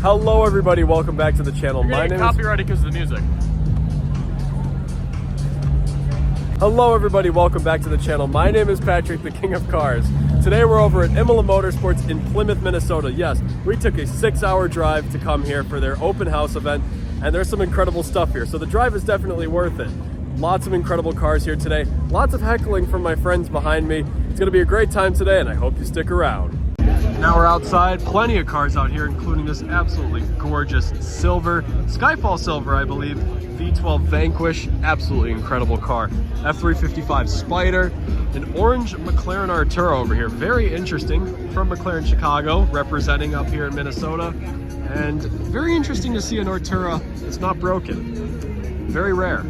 Hello everybody, welcome back to the channel. My name is copyrighted because of the music. Hello everybody, welcome back to the channel. My name is Patrick, the King of Cars. Today we're over at Imola Motorsports in Plymouth, Minnesota. Yes, we took a 6-hour drive to come here for their open house event, and there's some incredible stuff here. So the drive is definitely worth it. Lots of incredible cars here today. Lots of heckling from my friends behind me. It's gonna be a great time today, and I hope you stick around. Now we're outside, plenty of cars out here, including this absolutely gorgeous silver, Skyfall silver, I believe, V12 Vanquish, absolutely incredible car. F355 Spider, an orange McLaren Artura over here, very interesting, from McLaren Chicago, representing up here in Minnesota, and very interesting to see an Artura that's not broken, very rare.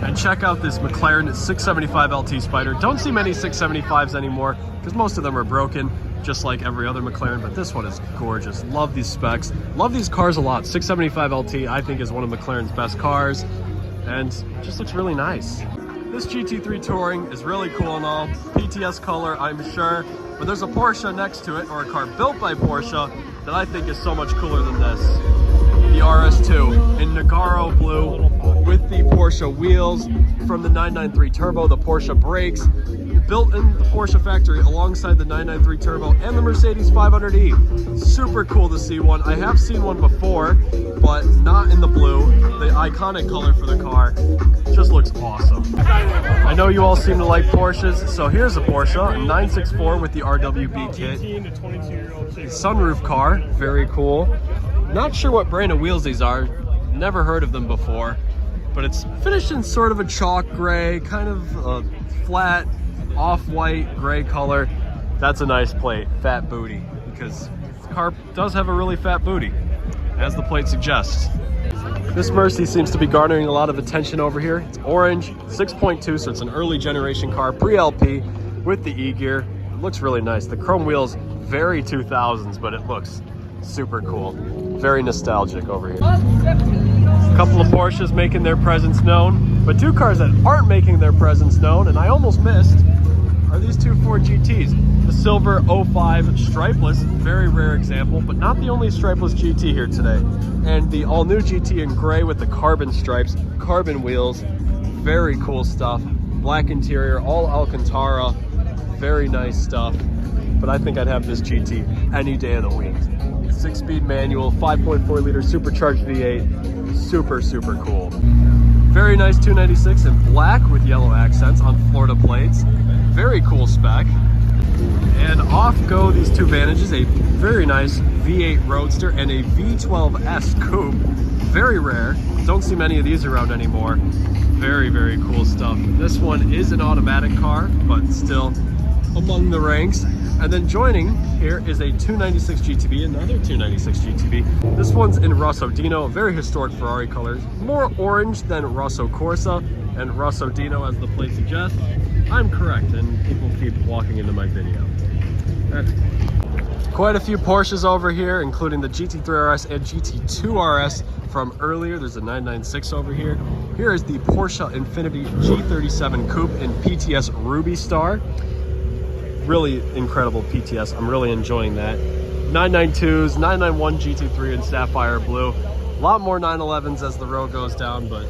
And check out this McLaren 675 LT Spider. Don't see many 675s anymore because most of them are broken, just like every other McLaren, but this one is gorgeous. Love these specs. Love these cars a lot. 675 LT I think is one of McLaren's best cars and just looks really nice. This GT3 Touring is really cool and all. PTS color, I'm sure, but there's a Porsche next to it, or a car built by Porsche, that I think is so much cooler than this. The RS2 in Nagaro blue with the Porsche wheels from the 993 Turbo, the Porsche brakes, built in the Porsche factory alongside the 993 Turbo and the Mercedes 500e. Super cool to see one. I have seen one before, but not in the blue, the iconic color for the car. Just looks awesome. I know you all seem to like Porsches, so here's a Porsche, a 964 with the RWB kit. Sunroof car, very cool. Not sure what brand of wheels these are, never heard of them before, but it's finished in sort of a chalk gray, kind of a flat, off-white gray color. That's a nice plate, fat booty, because the car does have a really fat booty, as the plate suggests. This Mercy seems to be garnering a lot of attention over here. It's orange, 6.2, so it's an early generation car, pre-LP, with the E-gear. It looks really nice. The chrome wheels, very 2000s, but it looks super cool. Very nostalgic over here. A couple of Porsches making their presence known, but two cars that aren't making their presence known, and I almost missed, are these two Ford GTs. The silver 05 stripeless, very rare example, but not the only stripeless GT here today. And the all-new GT in gray with the carbon stripes, carbon wheels, very cool stuff. Black interior, all Alcantara, very nice stuff. But I think I'd have this GT any day of the week. 6-speed manual, 5.4 liter supercharged V8, super, super cool. Very nice 296 in black with yellow accents on Florida plates. Very cool spec. And off go these two Vantages, a very nice V8 Roadster and a V12S Coupe. Very rare, don't see many of these around anymore. Very, very cool stuff. This one is an automatic car, but still among the ranks. And then joining here is a 296 GTB, another 296 GTB. This one's in Rosso Dino, very historic Ferrari colors. More orange than Rosso Corsa and Rosso Dino, as the plate suggests. I'm correct, and people keep walking into my video. Quite a few Porsches over here, including the GT3 RS and GT2 RS from earlier. There's a 996 over here. Here is the Porsche Infiniti G37 Coupe in PTS Ruby Star. Really incredible PTS. I'm really enjoying that. 992s, 991 GT3 in Sapphire Blue. A lot more 911s as the row goes down, but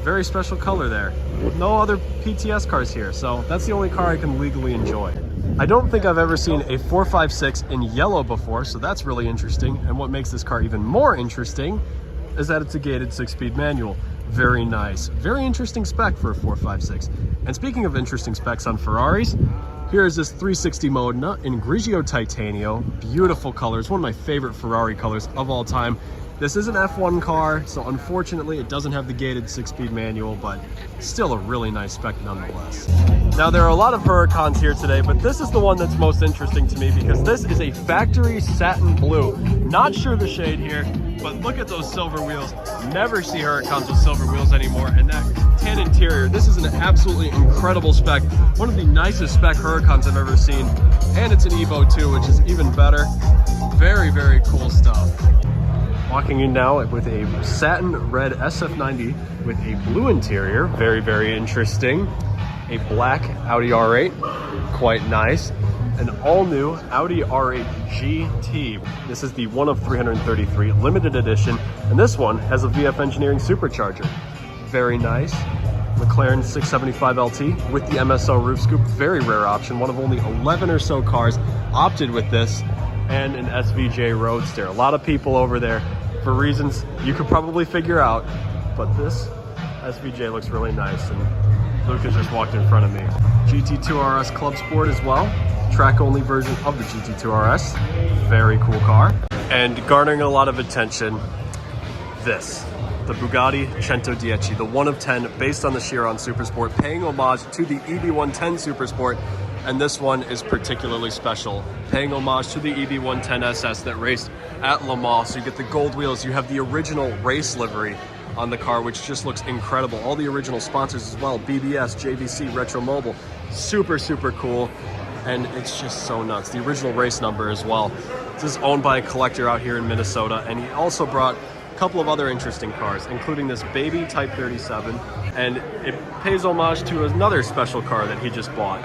very special color there. No other PTS cars here, so that's the only car I can legally enjoy. I don't think I've ever seen a 456 in yellow before, so that's really interesting. And what makes this car even more interesting is that it's a gated 6-speed manual. Very nice. Very interesting spec for a 456. And speaking of interesting specs on Ferraris, here is this 360 Modena in Grigio Titanium. Beautiful colors, one of my favorite Ferrari colors of all time. This is an F1 car, so unfortunately it doesn't have the gated 6-speed manual, but still a really nice spec nonetheless. Now there are a lot of Huracans here today, but this is the one that's most interesting to me because this is a factory satin blue. Not sure the shade here, but look at those silver wheels. Never see Huracans with silver wheels anymore, and that tan interior. This is an absolutely incredible spec. One of the nicest spec Huracans I've ever seen, and it's an Evo too, which is even better. Very, very cool stuff. Walking in now with a satin red SF90 with a blue interior. Very, very interesting. A black Audi R8, quite nice. an all-new Audi R8 GT. This is the one of 333 limited edition, and this one has a VF Engineering supercharger. Very nice. McLaren 675 LT with the MSO roof scoop. Very rare option. One of only 11 or so cars opted with this, and an SVJ Roadster. A lot of people over there, for reasons you could probably figure out, but this SVJ looks really nice, and Lucas just walked in front of me. GT2 RS Club Sport as well. Track-only version of the GT2 RS. Very cool car. And garnering a lot of attention, this. The Bugatti 110, the 1 of 10, based on the Chiron Supersport, paying homage to the EB110 Supersport. And this one is particularly special, paying homage to the EB110 SS that raced at Le Mans. So you get the gold wheels, you have the original race livery on the car, which just looks incredible. All the original sponsors as well, BBS, JVC, Retro Mobile. Super, super cool. And it's just so nuts. The original race number as well. This is owned by a collector out here in Minnesota, and he also brought a couple of other interesting cars, including this baby Type 37, and it pays homage to another special car that he just bought.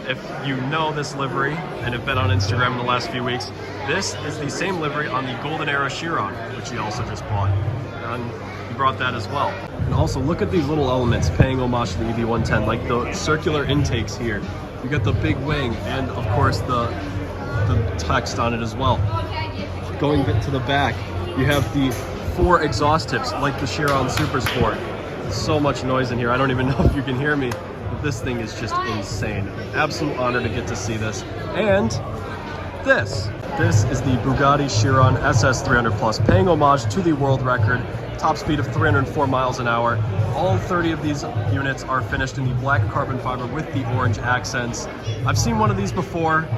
If you know this livery and have been on Instagram in the last few weeks, this is the same livery on the Golden Era Chiron, which he also just bought. And he brought that as well. And also look at these little elements paying homage to the EB110, like the circular intakes here. You got the big wing and of course the text on it as well. Going to the back, you have the 4 exhaust tips like the Chiron Supersport. So much noise in here, I don't even know if you can hear me. But this thing is just insane. Absolute honor to get to see this. And this is the Bugatti Chiron SS 300 Plus, paying homage to the world record, top speed of 304 miles an hour. All 30 of these units are finished in the black carbon fiber with the orange accents. I've seen one of these before,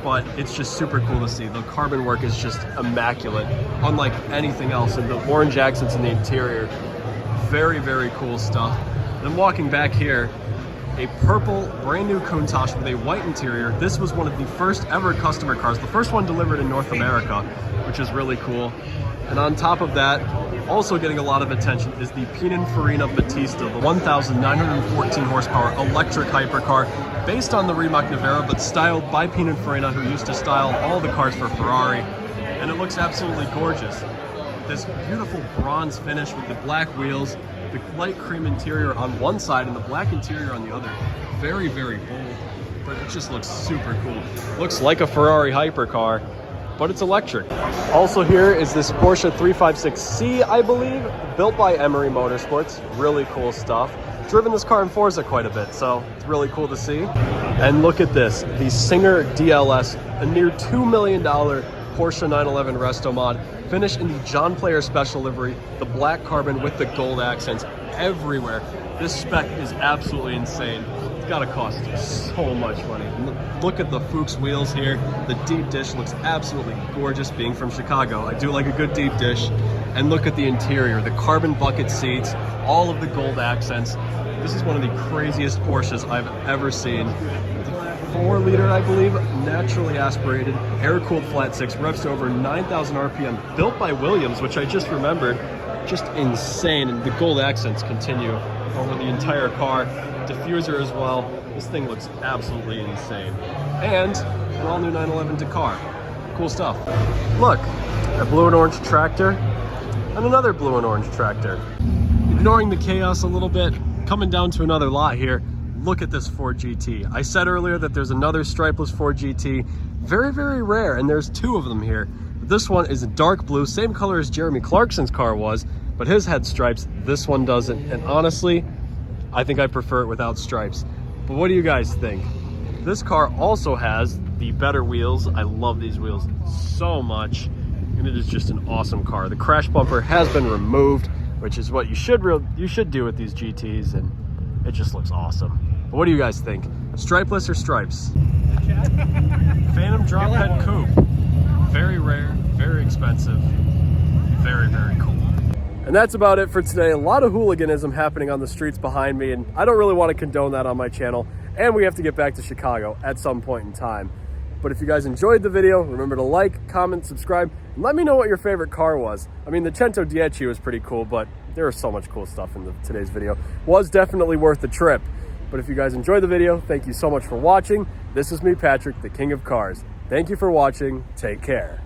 but it's just super cool to see. The carbon work is just immaculate, unlike anything else, and the orange accents in the interior. Very, very cool stuff. Then walking back here, a purple brand new Countach with a white interior. This was one of the first ever customer cars, the first one delivered in North America, which is really cool. And on top of that, also getting a lot of attention is the Pininfarina Battista, the 1,914 horsepower electric hypercar, based on the Rimac Nevera, but styled by Pininfarina, who used to style all the cars for Ferrari. And it looks absolutely gorgeous. This beautiful bronze finish with the black wheels, the light cream interior on one side and the black interior on the other. Very, very bold, but it just looks super cool. Looks like a Ferrari hypercar, but it's electric. Also here is this Porsche 356C, I believe, built by Emery Motorsports. Really cool stuff. Driven this car in Forza quite a bit, so it's really cool to see. And look at this, the Singer DLS, a near $2 million Porsche 911 Resto Mod, finished in the John Player Special livery, the black carbon with the gold accents everywhere. This spec is absolutely insane. It's gotta cost so much money. Look at the Fuchs wheels here. The deep dish looks absolutely gorgeous, being from Chicago. I do like a good deep dish. And look at the interior, the carbon bucket seats, all of the gold accents. This is one of the craziest Porsches I've ever seen. 4-liter, I believe, naturally aspirated, air-cooled flat 6, revs to over 9,000 RPM, built by Williams, which I just remembered. Just insane, and the gold accents continue over the entire car. Diffuser as well. This thing looks absolutely insane. And an all-new 911 Dakar. Cool stuff. Look, a blue and orange tractor, and another blue and orange tractor. Ignoring the chaos a little bit, coming down to another lot here. Look at this Ford GT. I said earlier that there's another stripeless Ford GT. Very, very rare, and there's 2 of them here. This one is dark blue, same color as Jeremy Clarkson's car was, but his had stripes. This one doesn't, and honestly, I think I prefer it without stripes. But what do you guys think? This car also has the better wheels. I love these wheels so much, and it is just an awesome car. The crash bumper has been removed, which is what you should do with these GTs, and it just looks awesome. But what do you guys think? Stripeless or stripes? Phantom drop head coupe. Very rare, very expensive, very, very cool. And that's about it for today. A lot of hooliganism happening on the streets behind me, and I don't really want to condone that on my channel. And we have to get back to Chicago at some point in time. But if you guys enjoyed the video, remember to like, comment, subscribe, and let me know what your favorite car was. I mean, the 110 was pretty cool, but there was so much cool stuff in today's video. Was definitely worth the trip. But if you guys enjoyed the video, thank you so much for watching. This is me, Patrick, the King of Cars. Thank you for watching. Take care.